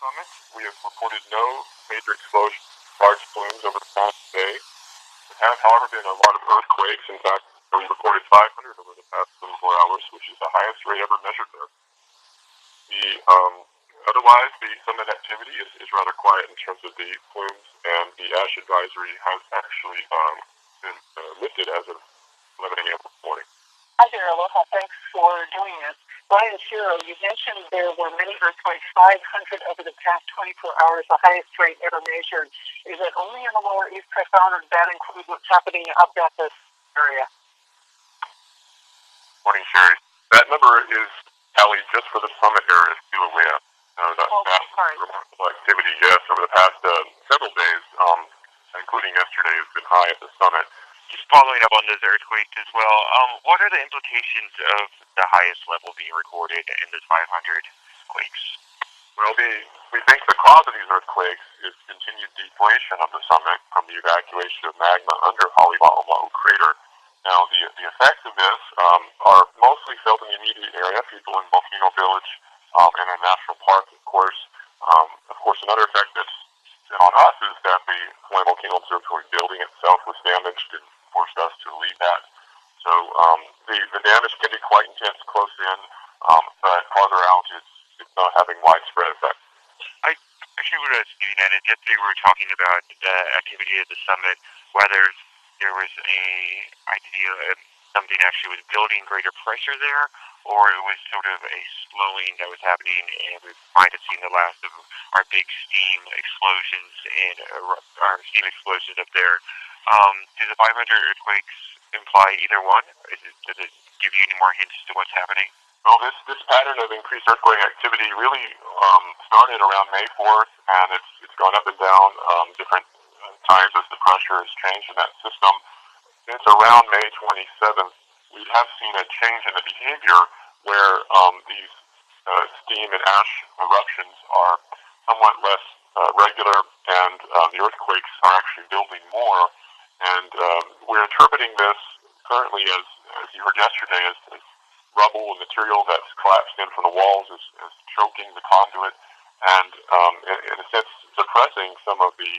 summit, we have reported no major explosions, large plumes over the past day. There have, however, been a lot of earthquakes. In fact, we recorded 500 over the past 24 hours, which is the highest rate ever measured there. Otherwise, the summit activity is rather quiet in terms of the plumes, and the ash advisory has actually been lifted as of 11 a.m. this morning. Hi there, aloha. Thanks for doing this. Brian Shiro, you mentioned there were many earthquakes, 500 over the past 24 hours, the highest rate ever measured. Is it only in the lower East Profound, or does that include what's happening up at this area? Morning, Sherry. That number is tallied just for the summit area, Kilauea. That remarkable activity, yes, over the past several days, including yesterday, has been high at the summit. Just following up on those earthquakes as well, what are the implications of the highest level being recorded in the 500 quakes? Well, we think the cause of these earthquakes is continued deflation of the summit from the evacuation of magma under Kilauea crater. Now, the effects of this are mostly felt in the immediate area, people in Volcano Village and a national park, of course. Of course, another effect that's been on us is that the Hawaii Volcano Observatory building itself was damaged and forced us to leave that. So the damage can be quite intense close in, but farther out it's not having widespread effect. Actually, what I was getting at is yesterday we were talking about the activity at the summit, whether there was a idea of something actually was building greater pressure there, or it was sort of a slowing that was happening, and we might have seen the last of our big steam explosions and our steam explosions up there. Do the 500 earthquakes imply either one? Does it give you any more hints to what's happening? Well, this pattern of increased earthquake activity really started around May 4th, and it's gone up and down different times as the pressure has changed in that system. Since around May 27th, we have seen a change in the behavior where these steam and ash eruptions are somewhat less regular, and the earthquakes are actually building more. And we're interpreting this currently as you heard yesterday, as rubble and material that's collapsed in from the walls is choking the conduit and, in a sense, suppressing some of the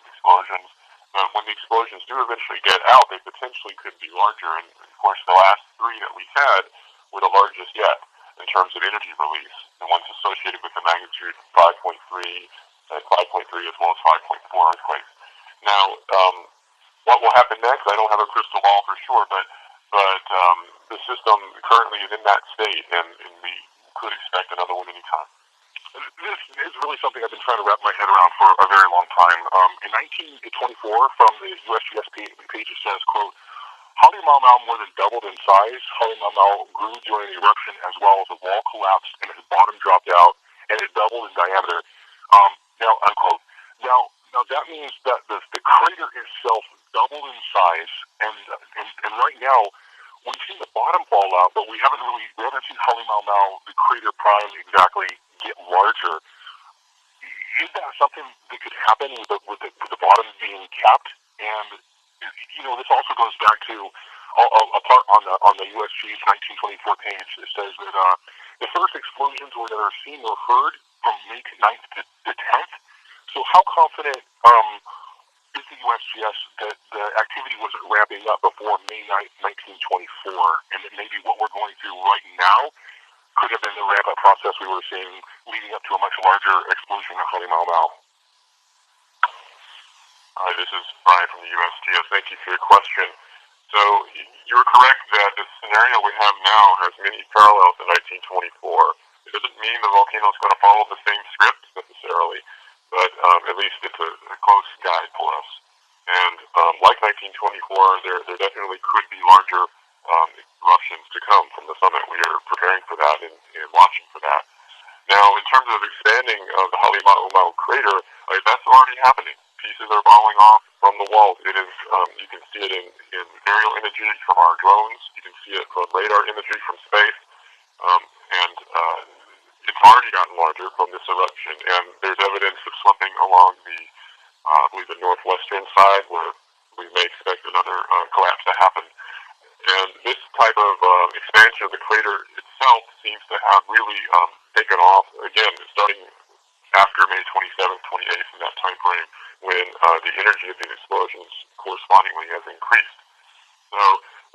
explosions. But when the explosions do eventually get out, they potentially could be larger. And, of course, the last three that we had were the largest yet in terms of energy release, the ones associated with the magnitude 5.3 and 5.3 as well as 5.4 earthquakes. Now, what will happen next? I don't have a crystal ball for sure, but the system currently is in that state, and we could expect another one anytime. This is really something I've been trying to wrap my head around for a very long time. In 1924, from the USGS page, it says, quote, Halemaumau more than doubled in size. Halemaumau grew during the eruption as well as the wall collapsed and its bottom dropped out, and it doubled in diameter. Now, unquote. Now that means that the crater itself doubled in size, and right now we've seen the bottom fall out, but we haven't seen Halemaumau, the crater prime, exactly get larger. Is that something that could happen with the bottom being capped? And this also goes back to a part on the USG's 1924 page. It says that the first explosions were never seen or heard from May 9th to 10th. So how confident is the USGS that the activity wasn't ramping up before May 9th, 1924, and that maybe what we're going through right now could have been the ramp-up process we were seeing leading up to a much larger explosion at Halemaumau? Hi, this is Brian from the USGS. Thank you for your question. So you're correct that the scenario we have now has many parallels to 1924. It doesn't mean the volcano is going to follow the same script necessarily, but at least it's a close guide for us. And like 1924, there definitely could be larger eruptions to come from the summit. We are preparing for that and watching for that. Now, in terms of expanding the Halemaumau crater, that's already happening. Pieces are falling off from the walls. It is, you can see it in aerial imagery from our drones. You can see it from radar imagery from space. And it's already gotten larger from this eruption. And there's evidence of slumping along I believe the northwestern side, where we may expect another collapse to happen. And this type of expansion of the crater itself seems to have really taken off, again, starting after May May 27th, 28th, in that time frame, when the energy of these explosions correspondingly has increased. So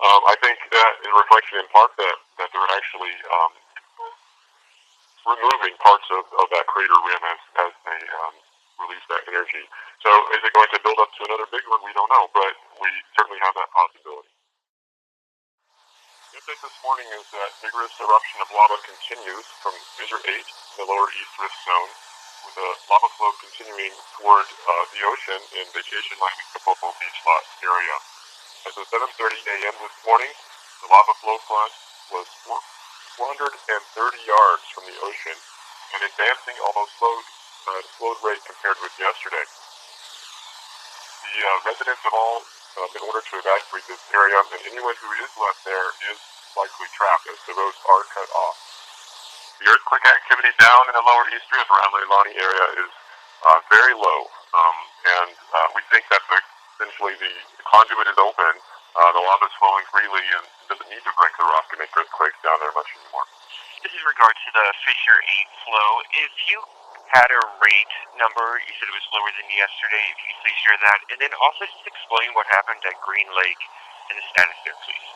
I think that is a reflection in part that they're actually removing parts of that crater rim as they release that energy. So is it going to build up to another big one? We don't know, but we certainly have that possibility. The update this morning is that vigorous eruption of lava continues from Fissure 8 in the lower east rift zone, with a lava flow continuing toward the ocean in Vacation Landing Kapopo Beach Lot area. As of 7:30 a.m. this morning, the lava flow front was 430 yards from the ocean and advancing almost slowed rate compared with yesterday. The residents have all been ordered to evacuate this area, and anyone who is left there is likely trapped as the roads are cut off. The earthquake activity down in the lower east rift around Leilani area is very low, and we think that essentially the conduit is open, the lava is flowing freely, and doesn't need to break the rock to make earthquakes down there much anymore. This is in regards to the Fissure 8 flow. If you had a rate number, you said it was lower than yesterday, if you could please share that, and then also just explain what happened at Green Lake and the status there, please.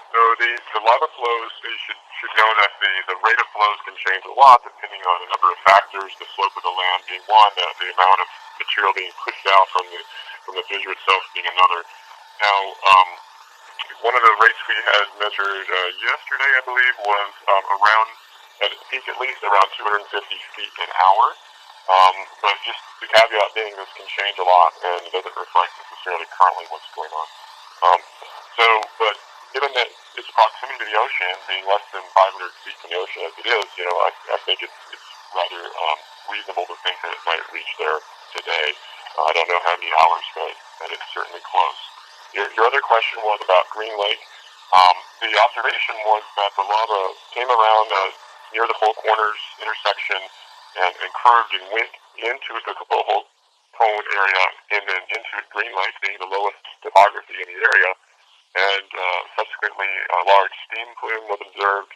So the lava flows, you should know that the rate of flows can change a lot depending on a number of factors, the slope of the land being one, the amount of material being pushed out from the fissure itself being another. Now, one of the rates we had measured yesterday, I believe, was around, at its peak at least, around 250 feet an hour. But just the caveat being this can change a lot and it doesn't reflect necessarily currently what's going on. But given that its proximity to the ocean, being less than 500 feet from the ocean as it is, I think it's rather reasonable to think that it might reach there today. I don't know how many hours, but it's certainly close. Your other question was about Green Lake. The observation was that the lava came around near the Four Corners intersection and curved and went into the Kapoho Cone area and then into Green Lake, being the lowest topography in the area. And subsequently, a large steam plume was observed.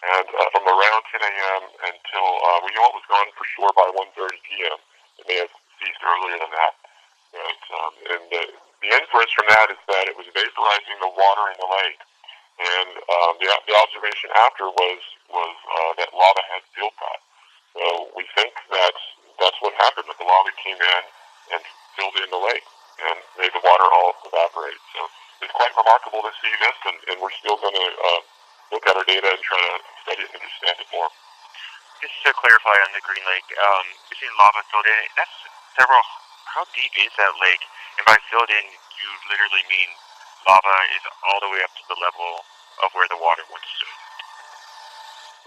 And from around 10 a.m. until we knew it was gone for sure by 1:30 p.m. It may have ceased earlier than that. And the inference from that is that it was vaporizing the water in the lake. And the observation after was that lava had filled that. So we think that's what happened, that the lava came in and filled in the lake and made the water all evaporate. So it's quite remarkable to see this, and we're still going to look at our data and try to study it and understand it more. Just to clarify on the Green Lake, you're seeing lava filled in. That's several. How deep is that lake? And by filled in, you literally mean lava is all the way up to the level of where the water once stood.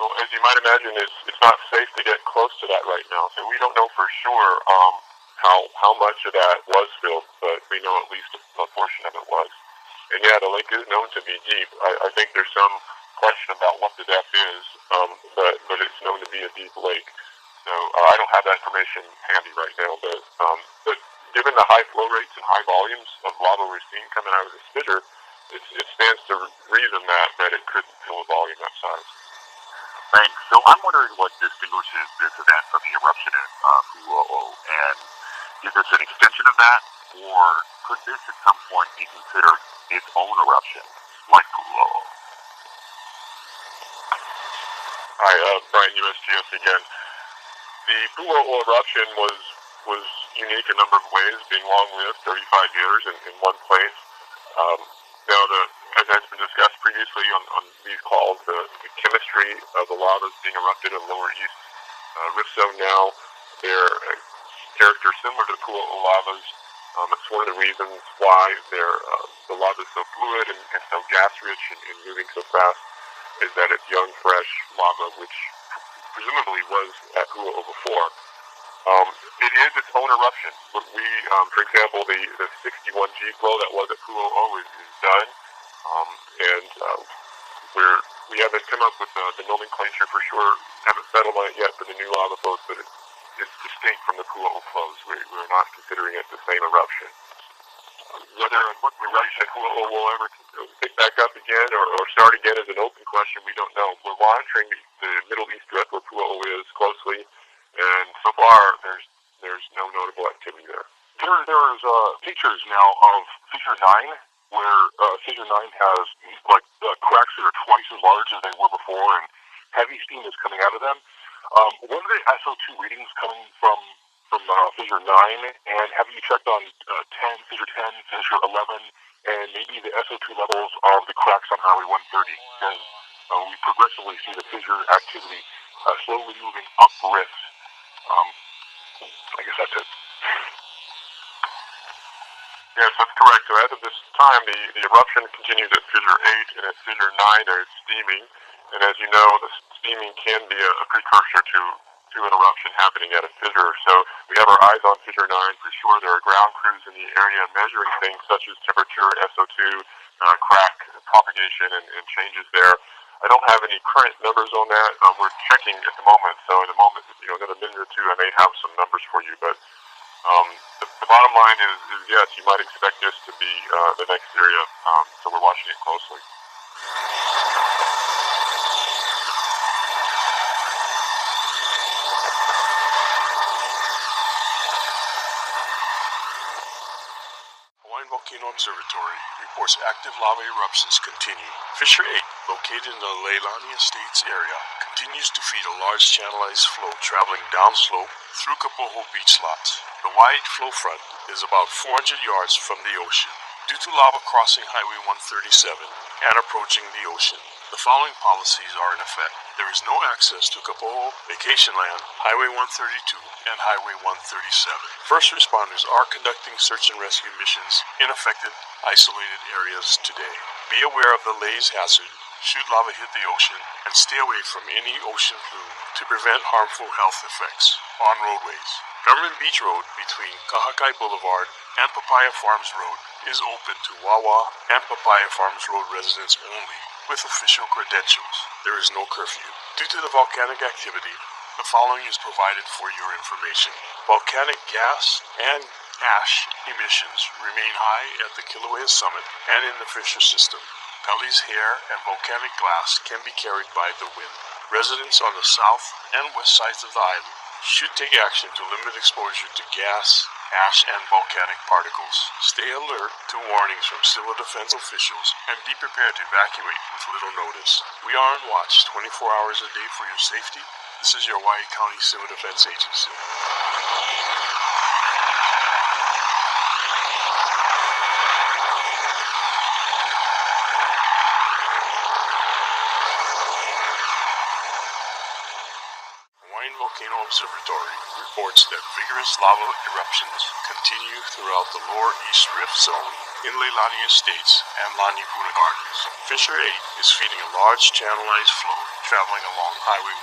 Well, as you might imagine, it's not safe to get close to that right now. So we don't know for sure how much of that was filled, but we know at least a portion of it was. And yeah, the lake is known to be deep. I think there's some question about what the depth is, but it's known to be a deep lake. So I don't have that information handy right now, but given the high flow rates and high volumes of lava we're seeing coming out of this fissure, it stands to reason that it could fill a volume that size. Thanks. So I'm wondering what distinguishes this event from the eruption in Kilauea, and is this an extension of that, or could this at some point be considered its own eruption, like Kilauea? Hi, Brian, USGS again. The Kilauea eruption was unique a number of ways, being long-lived, 35 years in one place. Now, as has been discussed previously on these calls, the chemistry of the lavas being erupted in the lower east rift zone now, they're character similar to Kilauea lavas. It's one of the reasons why the lava is so fluid and so gas-rich and moving so fast, is that it's young, fresh lava, which presumably was at Kilauea before. It is its own eruption. But for example, the 61G flow that was at Kilauea is done, and we haven't come up with the nomenclature for sure, haven't settled on it yet for the new lava flows, but it's distinct from the Kilauea flows. We're not considering it the same eruption. Whether and what eruption Kilauea will ever pick back up again or start again is an open question. We don't know. We're monitoring the Middle East drift where Kilauea is closely, And so far, there's no notable activity there. There's pictures now of Fissure 9 where Fissure 9 has cracks that are twice as large as they were before, and heavy steam is coming out of them. What are the SO2 readings coming from Fissure 9, and have you checked on Fissure 10, Fissure 11, and maybe the SO2 levels of the cracks on Highway 130? Because we progressively see the fissure activity slowly moving up rift. I guess that's it. Yes, that's correct. So as of this time, the eruption continues at Fissure 8, and at Fissure 9 there's steaming. And as you know, the steaming can be a precursor to an eruption happening at a fissure. So we have our eyes on Fissure 9 for sure. There are ground crews in the area measuring things such as temperature, SO2, crack propagation, and changes there. I don't have any current numbers on that. We're checking at the moment. So in a moment, another minute or two, I may have some numbers for you. But the bottom line is yes, you might expect this to be the next area. So we're watching it closely. Volcano Observatory reports active lava eruptions continue. Fissure 8, located in the Leilani Estates area, continues to feed a large channelized flow traveling downslope through Kapoho beach lots. The wide flow front is about 400 yards from the ocean. Due to lava crossing Highway 137 and approaching the ocean, the following policies are in effect. There is no access to Kapoho, Vacation Land, Highway 132, and Highway 137. First responders are conducting search and rescue missions in affected, isolated areas today. Be aware of the laze hazard should lava hit the ocean, and stay away from any ocean plume to prevent harmful health effects on roadways. Government Beach Road between Kahakai Boulevard and Papaya Farms Road is open to Wawa and Papaya Farms Road residents only with official credentials. There is no curfew. Due to the volcanic activity, the following is provided for your information. Volcanic gas and ash emissions remain high at the Kilauea summit and in the fissure system. Pellies, hair, and volcanic glass can be carried by the wind. Residents on the south and west sides of the island should take action to limit exposure to gas, ash, and volcanic particles. Stay alert to warnings from civil defense officials and be prepared to evacuate with little notice. We are on watch 24 hours a day for your safety. This is your Hawaii County Civil Defense Agency. Volcano Observatory reports that vigorous lava eruptions continue throughout the lower East Rift Zone in Leilani Estates and Lani Puna Gardens. Fissure 8 is feeding a large channelized flow traveling along Highway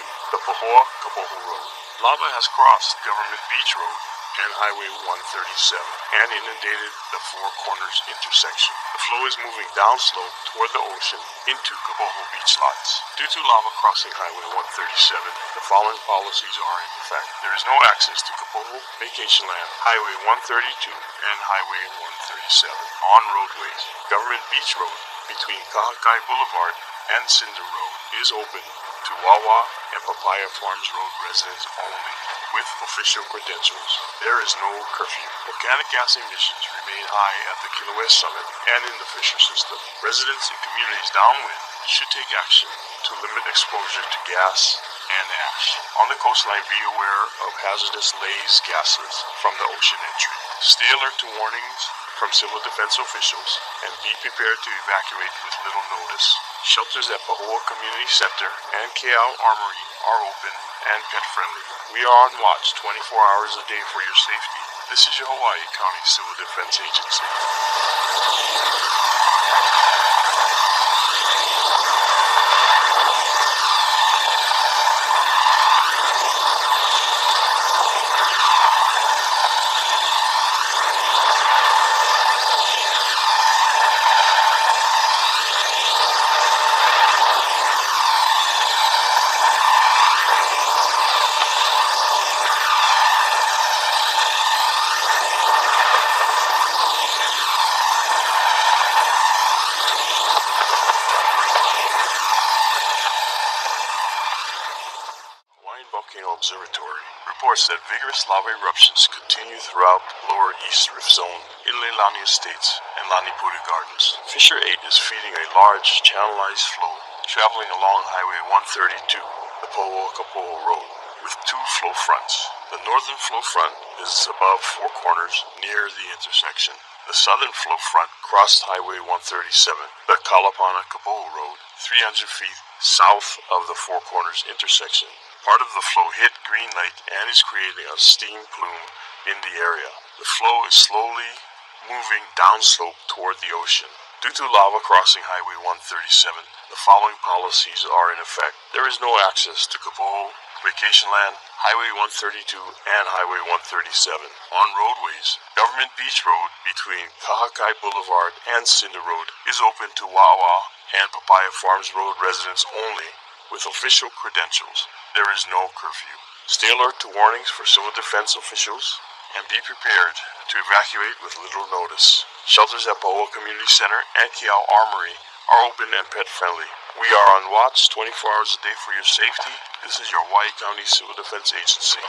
132, the Kapoho Road. Lava has crossed Government Beach Road and Highway 137 and inundated the Four Corners intersection. The flow is moving downslope toward the ocean into Kapoho beach lots. Due to lava crossing Highway 137, the following policies are in effect. There is no access to Kapoho, Vacation Land, Highway 132, and Highway 137 on roadways. Government Beach Road between Kahakai Boulevard and Cinder Road is open to Wawa and Papaya Farms Road residents only with official credentials. There is no curfew. Volcanic gas emissions remain high at the Kilauea summit and in the fissure system. Residents in communities downwind should take action to limit exposure to gas and ash. On the coastline, be aware of hazardous laze gases from the ocean entry. Stay alert to warnings from civil defense officials and be prepared to evacuate with little notice. Shelters at Pahoa Community Center and Keau Armory are open and pet-friendly. We are on watch 24 hours a day for your safety. This is your Hawaii County Civil Defense Agency. derogatory. Reports that vigorous lava eruptions continue throughout the lower East Rift Zone in Leilani Estates and Laniputa Gardens. Fissure 8 is feeding a large channelized flow traveling along Highway 132, the Pohoakapoho Road, with two flow fronts. The northern flow front is above Four Corners near the intersection. The southern flow front crossed Highway 137, the Kalapana-Kapoho Road, 300 feet south of the Four Corners intersection. Part of the flow hit Green Lake and is creating a steam plume in the area. The flow is slowly moving downslope toward the ocean. Due to lava crossing Highway 137, the following policies are in effect. There is no access to Kapoho, Vacation Land, Highway 132, and Highway 137. On roadways, Government Beach Road between Kahakai Boulevard and Cinder Road is open to Wawa and Papaya Farms Road residents only with official credentials. There is no curfew. Stay alert to warnings for civil defense officials and be prepared to evacuate with little notice. Shelters at Paoa Community Center and Kiau Armory are open and pet friendly. We are on watch 24 hours a day for your safety. This is your Hawaii County Civil Defense Agency.